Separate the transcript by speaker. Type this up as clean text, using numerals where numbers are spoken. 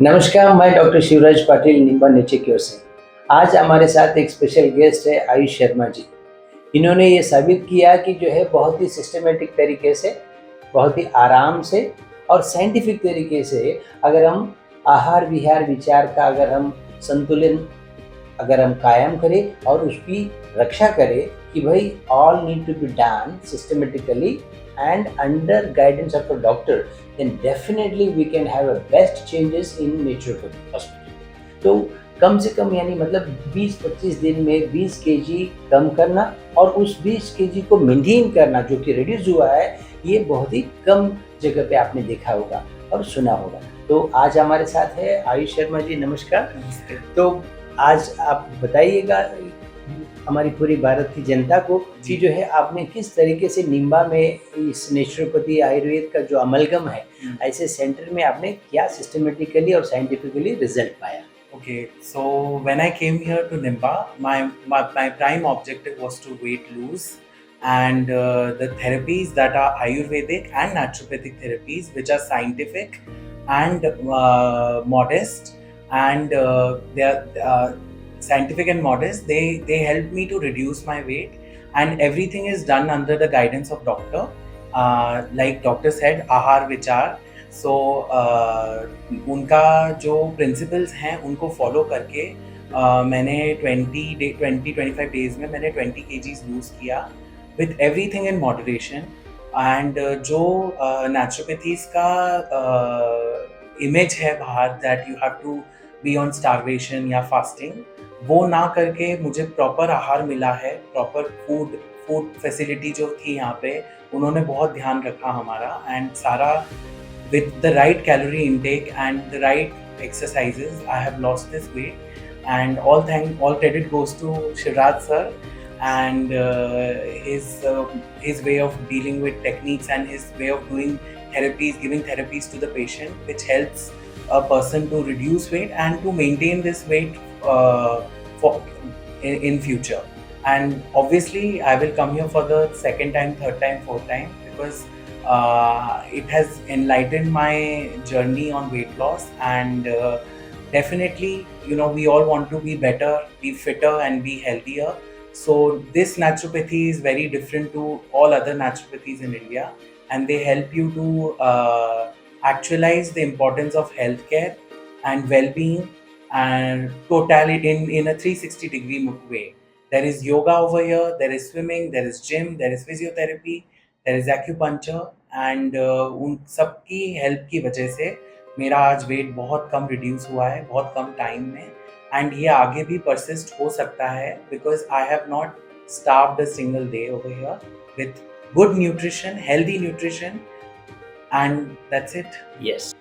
Speaker 1: नमस्कार, मैं डॉक्टर शिवराज पाटिल निम्बा नीचे की ओर से। आज हमारे साथ एक स्पेशल गेस्ट है आयुष शर्मा जी। इन्होंने ये साबित किया कि जो है बहुत ही सिस्टमेटिक तरीके से, बहुत ही आराम से और साइंटिफिक तरीके से अगर हम आहार विहार विचार का अगर हम संतुलन अगर हम कायम करें और उसकी रक्षा करें कि भाई all need to be done systematically and under guidance of a doctor, then definitely we can have a best changes in naturopathy hospital. तो कम से कम यानी मतलब 20-25 दिन में 20 केजी कम करना और उस 20 केजी को मेंटेन करना जो कि रिड्यूस हुआ है, ये बहुत ही कम जगह पे आपने देखा होगा और सुना होगा। तो आज हमारे साथ है आयुष शर्मा जी। नमस्कार।
Speaker 2: नमस्ते।
Speaker 1: तो आज आप बताइएगा हमारी पूरी भारत की जनता को कि जो है आपने किस तरीके से निम्बा में इस नेचुरोपैथी आयुर्वेद का जो अमलगम है ऐसे सेंटर में आपने क्या सिस्टमेटिकली और साइंटिफिकली रिजल्ट पाया?
Speaker 2: Okay, so when I came here to Nimba, my prime objective was to weight lose, and the therapies that are Ayurvedic and naturopathic therapies, which are scientific and modest, and they are scientific and modest. They help me to reduce my weight, and everything is done under the guidance of doctor. Like doctor said, ahar vichar. सो उनका जो principles हैं उनको follow करके मैंने 25 days में मैंने 20 KGs lose किया with everything in moderation. And जो नेचुरोपैथीज का इमेज है बाहर that you have to be on starvation या फास्टिंग, वो ना करके मुझे प्रॉपर आहार मिला है। प्रॉपर फूड फैसिलिटी जो थी यहाँ पे उन्होंने बहुत ध्यान रखा हमारा, एंड सारा with the right calorie intake and the right exercises, I have lost this weight. And all credit goes to Shivraj sir and his way of dealing with techniques and his way of doing therapies, giving therapies to the patient, which helps a person to reduce weight and to maintain this weight for in future. And obviously, I will come here for the second time, third time, fourth time, because it has enlightened my journey on weight loss. And definitely, we all want to be better, be fitter and be healthier. So this naturopathy is very different to all other naturopathies in India, and they help you to actualize the importance of healthcare and well-being and totality in a 360-degree way. There is yoga over here, there is swimming, there is gym, there is physiotherapy, there is acupuncture, and उन सब की help की वजह से मेरा आज wait बहुत कम reduce हुआ है, बहुत कम टाइम में, एंड ये आगे भी परसिस्ट हो सकता है because I have not starved a single day over here with good nutrition, healthy nutrition, and that's it.
Speaker 1: Yes.